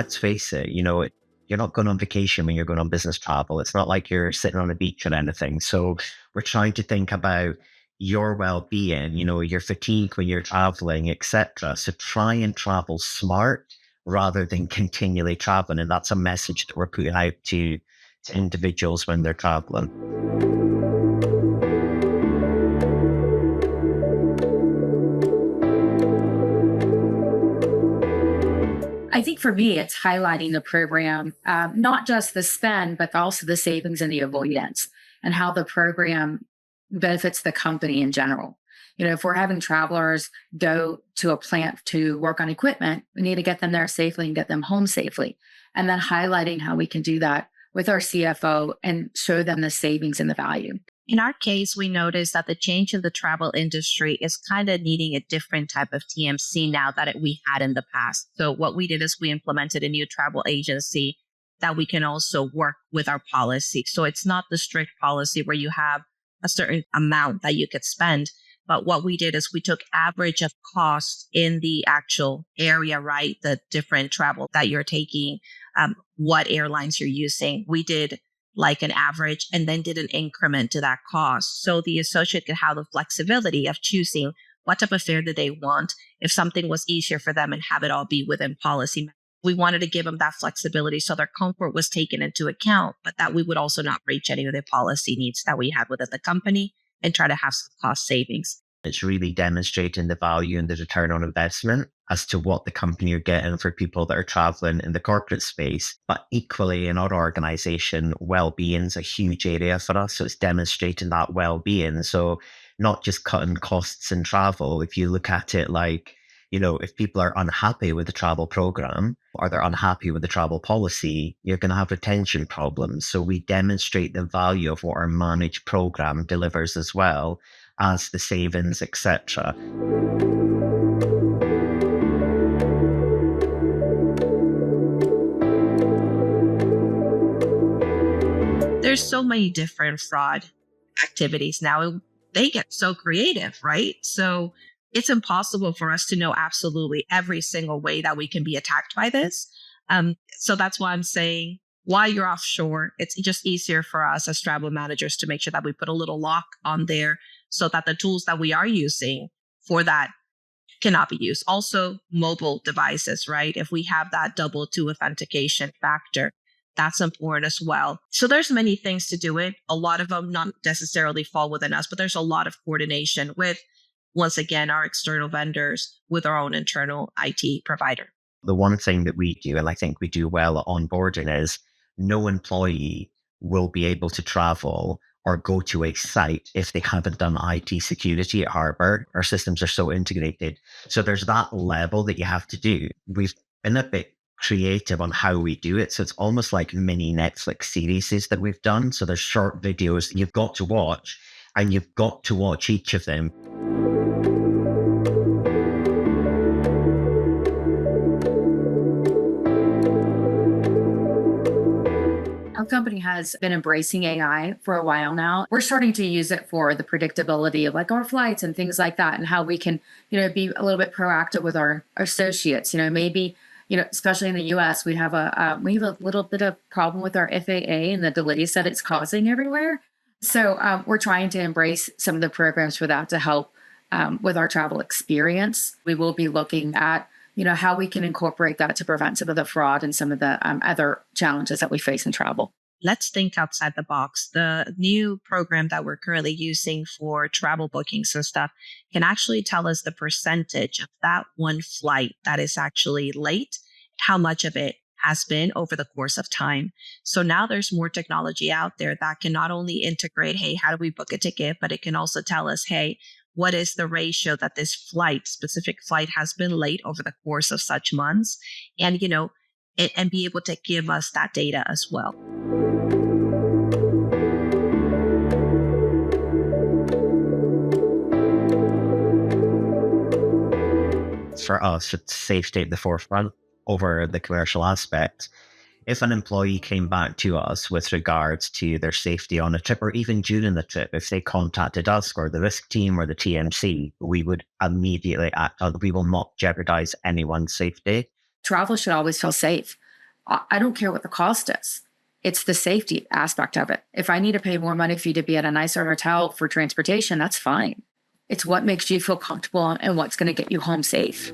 let's face it, you're not going on vacation when you're going on business travel. It's not like you're sitting on a beach or anything. So we're trying to think about your well-being, your fatigue when you're traveling, etc. So try and travel smart rather than continually traveling. And that's a message that we're putting out to individuals when they're traveling. I think for me, it's highlighting the program, not just the spend, but also the savings and the avoidance and how the program benefits the company in general. If we're having travelers go to a plant to work on equipment, we need to get them there safely and get them home safely. And then highlighting how we can do that with our CFO and show them the savings and the value. In our case, we noticed that the change in the travel industry is kind of needing a different type of TMC now that we had in the past. So what we did is we implemented a new travel agency that we can also work with our policy. So it's not the strict policy where you have a certain amount that you could spend. But what we did is we took average of cost in the actual area, right? The different travel that you're taking, what airlines you're using. We did like an average and then did an increment to that cost. So the associate could have the flexibility of choosing what type of fare do they want if something was easier for them and have it all be within policy. We wanted to give them that flexibility so their comfort was taken into account, but that we would also not breach any of the policy needs that we had within the company and try to have some cost savings. It's really demonstrating the value and the return on investment as to what the company are getting for people that are traveling in the corporate space. But equally in our organization, well-being is a huge area for us. So it's demonstrating that well-being. So not just cutting costs in travel. If you look at it like, if people are unhappy with the travel program or they're unhappy with the travel policy, you're going to have retention problems. So we demonstrate the value of what our managed program delivers as well as the savings, etc. There's so many different fraud activities now. They get so creative, right? So it's impossible for us to know absolutely every single way that we can be attacked by this. So that's why I'm saying while you're offshore, it's just easier for us as travel managers to make sure that we put a little lock on there so that the tools that we are using for that cannot be used. Also, mobile devices, right? If we have that double two authentication factor, that's important as well. So there's many things to do it. A lot of them not necessarily fall within us, but there's a lot of coordination with, once again, our external vendors with our own internal IT provider. The one thing that we do, and I think we do well at onboarding, is no employee will be able to travel or go to a site if they haven't done IT security at Harbour. Our systems are so integrated. So there's that level that you have to do. We've been a bit creative on how we do it. So it's almost like mini Netflix series that we've done. So there's short videos that you've got to watch, and you've got to watch each of them. Our company has been embracing AI for a while now. We're starting to use it for the predictability of like our flights and things like that, and how we can, be a little bit proactive with our associates. Maybe, especially in the U.S., we have a little bit of problem with our FAA and the delays that it's causing everywhere. So we're trying to embrace some of the programs for that to help with our travel experience. We will be looking at how we can incorporate that to prevent some of the fraud and some of the other challenges that we face in travel. Let's think outside the box. The new program that we're currently using for travel bookings and stuff can actually tell us the percentage of that one flight that is actually late, how much of it has been over the course of time. So now there's more technology out there that can not only integrate, hey, how do we book a ticket, but it can also tell us, hey, what is the ratio that this specific flight has been late over the course of such months? And, and be able to give us that data as well. For us, it's safety at the forefront over the commercial aspect. If an employee came back to us with regards to their safety on a trip or even during the trip, if they contacted us or the risk team or the TMC, we would immediately act on. We will not jeopardize anyone's safety. Travel should always feel safe. I don't care what the cost is. It's the safety aspect of it. If I need to pay more money for you to be at a nicer hotel for transportation, that's fine. It's what makes you feel comfortable and what's going to get you home safe.